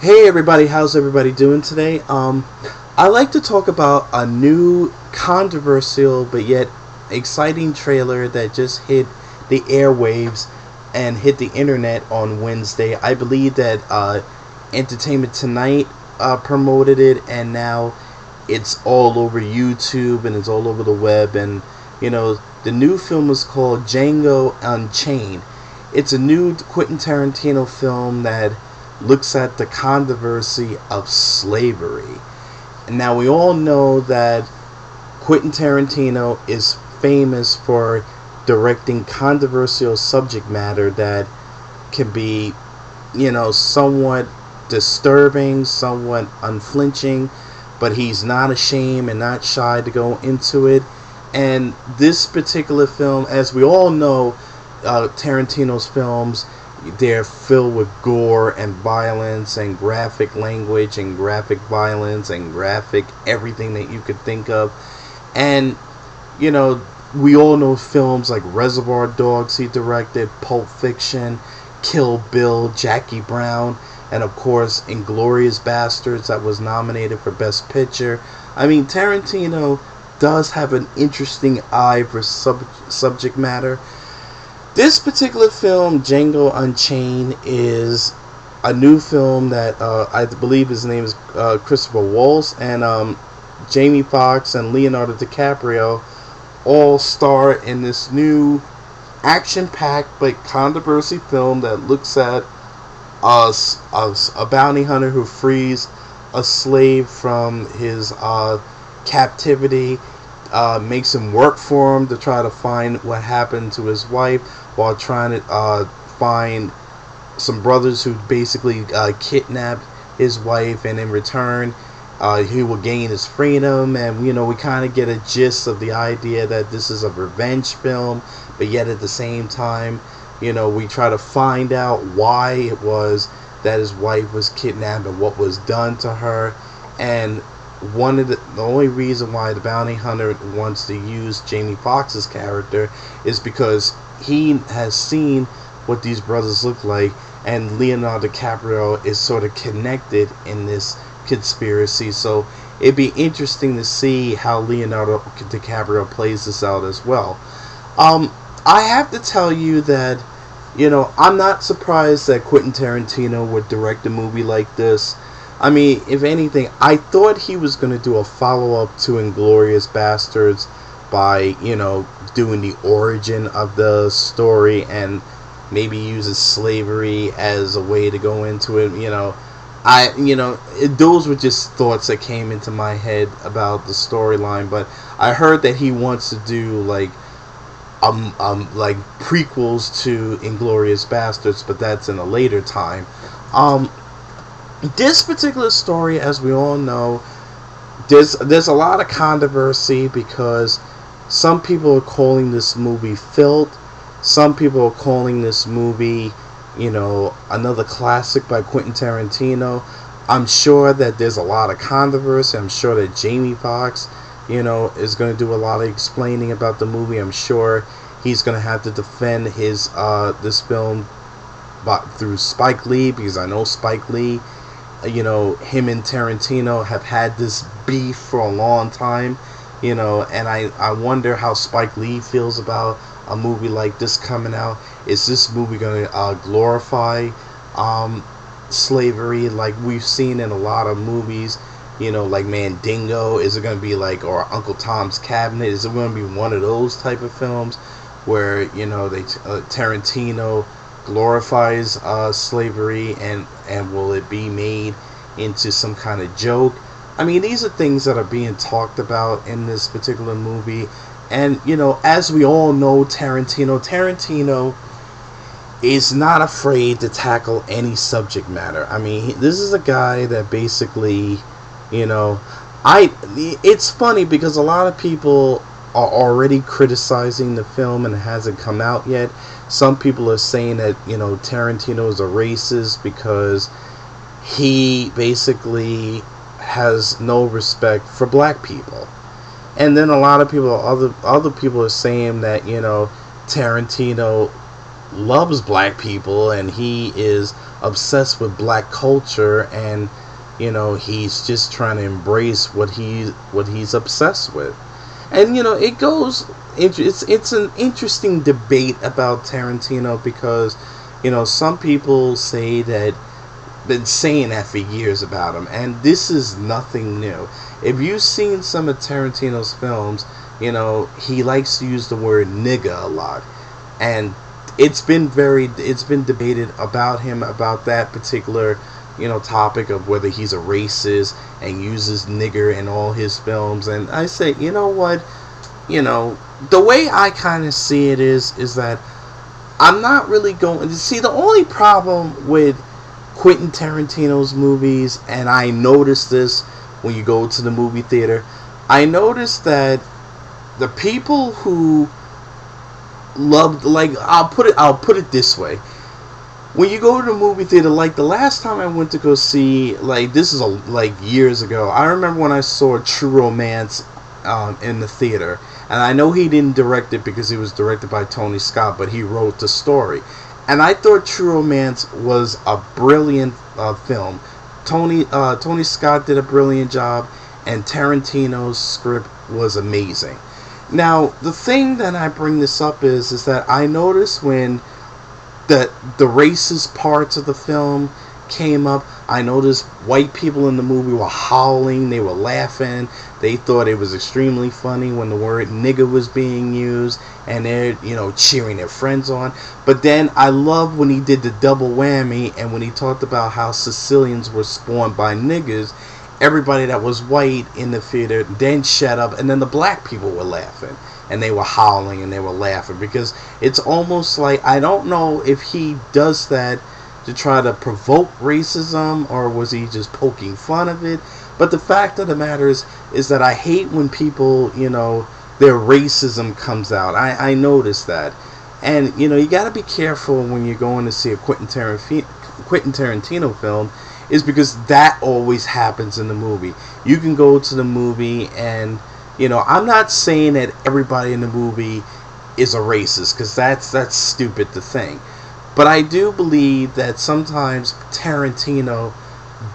Hey everybody, how's everybody doing today? I like to talk about a new controversial but yet exciting trailer that just hit the airwaves and hit the internet on Wednesday. I believe that Entertainment Tonight promoted it, and now it's all over YouTube and it's all over the web. And the new film is called Django Unchained. It's a new Quentin Tarantino film that looks at the controversy of slavery. Now, we all know that Quentin Tarantino is famous for directing controversial subject matter that can be, somewhat disturbing, somewhat unflinching, but he's not ashamed and not shy to go into it. And this particular film, as we all know, Tarantino's films, they're filled with gore and violence and graphic language and graphic violence and graphic everything that you could think of. And, you know, we all know films like Reservoir Dogs he directed, Pulp Fiction, Kill Bill, Jackie Brown, and of course Inglourious Basterds that was nominated for Best Picture. I mean, Tarantino does have an interesting eye for subject matter. This particular film, Django Unchained, is a new film that I believe his name is Christopher Waltz, and Jamie Foxx and Leonardo DiCaprio all star in this new action-packed but controversy film that looks at a bounty hunter who frees a slave from his captivity, makes him work for him to try to find what happened to his wife, while trying to find some brothers who basically kidnapped his wife, and in return he will gain his freedom. And we kind of get a gist of the idea that this is a revenge film, but yet at the same time, we try to find out why it was that his wife was kidnapped and what was done to her. And the only reason why the bounty hunter wants to use Jamie Foxx's character is because he has seen what these brothers look like, and Leonardo DiCaprio is sort of connected in this conspiracy. So it'd be interesting to see how Leonardo DiCaprio plays this out as well. I have to tell you that I'm not surprised that Quentin Tarantino would direct a movie like this. I mean, if anything, I thought he was going to do a follow-up to Inglourious Basterds by, doing the origin of the story and maybe uses slavery as a way to go into it. Those were just thoughts that came into my head about the storyline. But I heard that he wants to do like prequels to Inglourious Basterds, but that's in a later time. This particular story, as we all know, there's a lot of controversy because some people are calling this movie filth. Some people are calling this movie, another classic by Quentin Tarantino. I'm sure that there's a lot of controversy. I'm sure that Jamie Foxx, is going to do a lot of explaining about the movie. I'm sure he's going to have to defend his this film through Spike Lee, because I know Spike Lee, him and Tarantino have had this beef for a long time, and I wonder how Spike Lee feels about a movie like this coming out. Is this movie going to glorify slavery like we've seen in a lot of movies, like Mandingo? Is it going to be like, or Uncle Tom's Cabinet? Is it going to be one of those type of films where, Tarantino glorifies slavery, and will it be made into some kind of joke? I mean, these are things that are being talked about in this particular movie. And as we all know, Tarantino is not afraid to tackle any subject matter. I mean, this is a guy that basically, it's funny because a lot of people are already criticizing the film and it hasn't come out yet. Some people are saying that, Tarantino is a racist because he basically has no respect for black people. And then a lot of people, other people are saying that, Tarantino loves black people, and he is obsessed with black culture, and he's just trying to embrace what he's obsessed with. And it goes, it's an interesting debate about Tarantino, because some people say that, been saying that for years about him, and this is nothing new. If you've seen some of Tarantino's films, he likes to use the word nigga a lot, and it's been debated about him, about that particular topic of whether he's a racist and uses nigger in all his films. And I say, you know what, the way I kind of see it is that I'm not really going to see. The only problem with Quentin Tarantino's movies, and I noticed this when you go to the movie theater, I noticed that the people who loved, like, I'll put it this way: when you go to the movie theater, like the last time I went to go see, like, this is like years ago, I remember when I saw True Romance in the theater, and I know he didn't direct it because it was directed by Tony Scott, but he wrote the story. And I thought True Romance was a brilliant film. Tony Scott did a brilliant job, and Tarantino's script was amazing. Now, the thing that I bring this up is that I noticed when the racist parts of the film came up, I noticed white people in the movie were howling, they were laughing, they thought it was extremely funny when the word nigger was being used, and they're, cheering their friends on. But then I love when he did the double whammy, and when he talked about how Sicilians were spawned by niggers, everybody that was white in the theater then shut up, and then the black people were laughing, and they were howling and they were laughing, because it's almost like, I don't know if he does that to try to provoke racism, or was he just poking fun of it. But the fact of the matter is that I hate when people, their racism comes out. I notice that. And you got to be careful when you're going to see a Quentin Tarantino film, is because that always happens in the movie. You can go to the movie and, I'm not saying that everybody in the movie is a racist, because that's stupid to think. But I do believe that sometimes Tarantino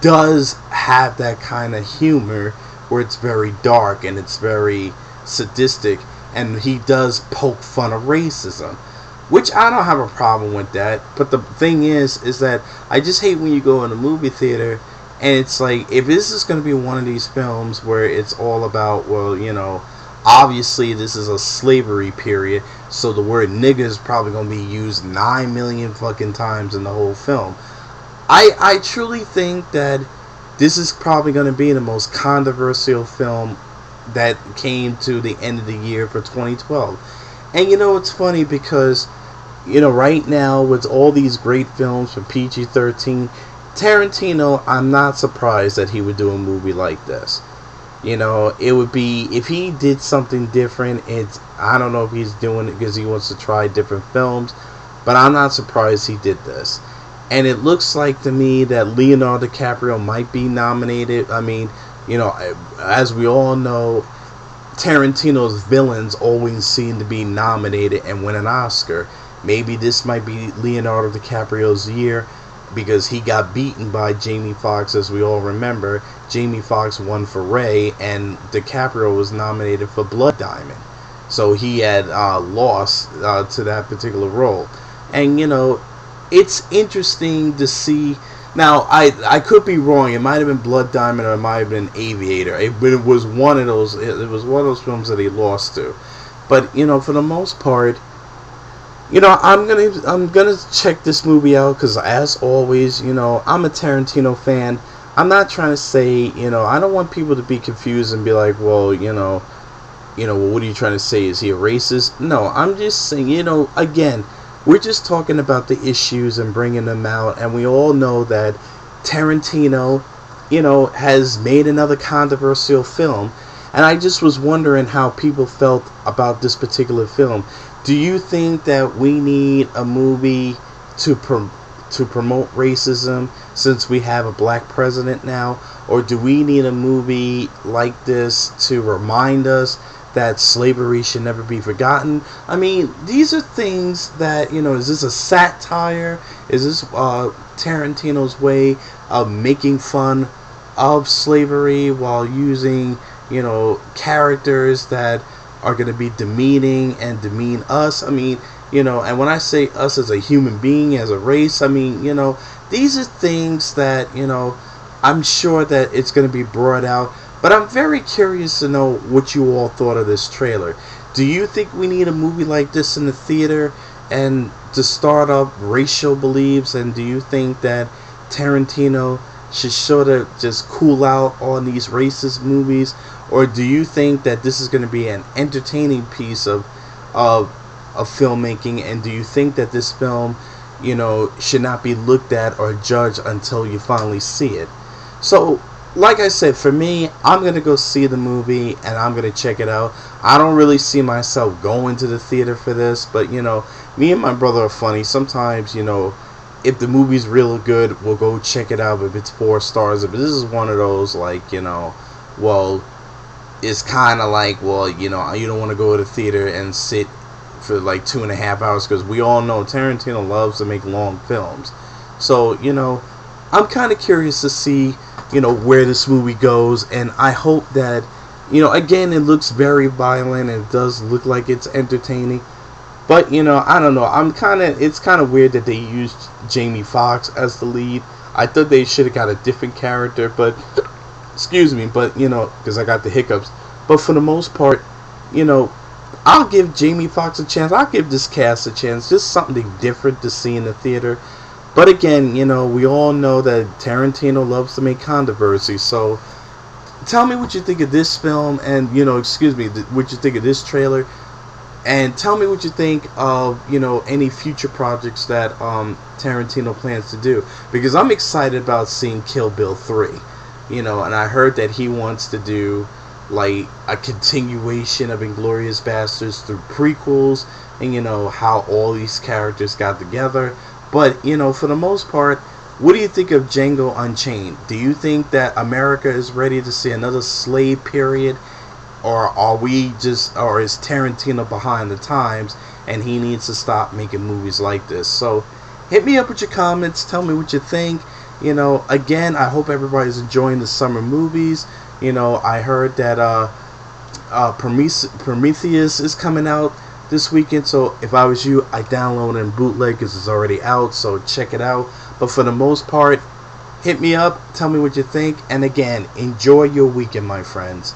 does have that kind of humor where it's very dark and it's very sadistic, and he does poke fun of racism, which I don't have a problem with that. But the thing is that I just hate when you go in a movie theater and it's like, if this is going to be one of these films where it's all about, well, obviously this is a slavery period, so the word nigga is probably going to be used 9 million fucking times in the whole film. I truly think that this is probably going to be the most controversial film that came to the end of the year for 2012. And it's funny because, right now with all these great films for PG-13, Tarantino, I'm not surprised that he would do a movie like this. It would be, if he did something different, I don't know if he's doing it because he wants to try different films, but I'm not surprised he did this. And it looks like to me that Leonardo DiCaprio might be nominated. I mean, as we all know, Tarantino's villains always seem to be nominated and win an Oscar. Maybe this might be Leonardo DiCaprio's year, because he got beaten by Jamie Foxx, as we all remember. Jamie Foxx won for Ray, and DiCaprio was nominated for Blood Diamond. So he had lost to that particular role. And, it's interesting to see. Now, I could be wrong. It might have been Blood Diamond, or it might have been Aviator. It was one of those. It was one of those films that he lost to. But for the most part, I'm gonna check this movie out, because as always, I'm a Tarantino fan. I'm not trying to say, I don't want people to be confused and be like, well, well, what are you trying to say? Is he a racist? No, I'm just saying, again, we're just talking about the issues and bringing them out, and we all know that Tarantino, has made another controversial film, and I just was wondering how people felt about this particular film. Do you think that we need a movie to promote racism since we have a black president now? Or do we need a movie like this to remind us that slavery should never be forgotten. I mean, these are things that, is this a satire? Is this Tarantino's way of making fun of slavery while using, characters that are going to be demeaning and demean us? I mean, and when I say us as a human being, as a race, I mean, these are things that, I'm sure that it's going to be brought out. But I'm very curious to know what you all thought of this trailer. Do you think we need a movie like this in the theater and to start up racial beliefs? And do you think that Tarantino should sort of just cool out on these racist movies? Or do you think that this is going to be an entertaining piece of filmmaking? And do you think that this film, should not be looked at or judged until you finally see it? So, like I said, for me, I'm going to go see the movie and I'm going to check it out. I don't really see myself going to the theater for this, but, me and my brother are funny. Sometimes, if the movie's real good, we'll go check it out if it's 4 stars. But this is one of those, like, well, it's kind of like, well, you don't want to go to the theater and sit for like 2.5 hours, because we all know Tarantino loves to make long films. So, I'm kind of curious to see, where this movie goes, and I hope that, again, it looks very violent and it does look like it's entertaining. But, I don't know. It's kind of weird that they used Jamie Foxx as the lead. I thought they should have got a different character, but, excuse me, but, because I got the hiccups. But for the most part, I'll give Jamie Foxx a chance. I'll give this cast a chance. Just something different to see in the theater. But again, we all know that Tarantino loves to make controversy. So tell me what you think of this film, and what you think of this trailer, and tell me what you think of any future projects that Tarantino plans to do, because I'm excited about seeing Kill Bill 3. And I heard that he wants to do like a continuation of Inglourious Basterds through prequels, and how all these characters got together. But, for the most part, what do you think of Django Unchained? Do you think that America is ready to see another slave period? Or is Tarantino behind the times and he needs to stop making movies like this? So, hit me up with your comments. Tell me what you think. Again, I hope everybody's enjoying the summer movies. I heard that Prometheus is coming out this weekend, so if I was you, I download it in bootleg because it's already out, so check it out. But for the most part, hit me up, tell me what you think, and again, enjoy your weekend, my friends.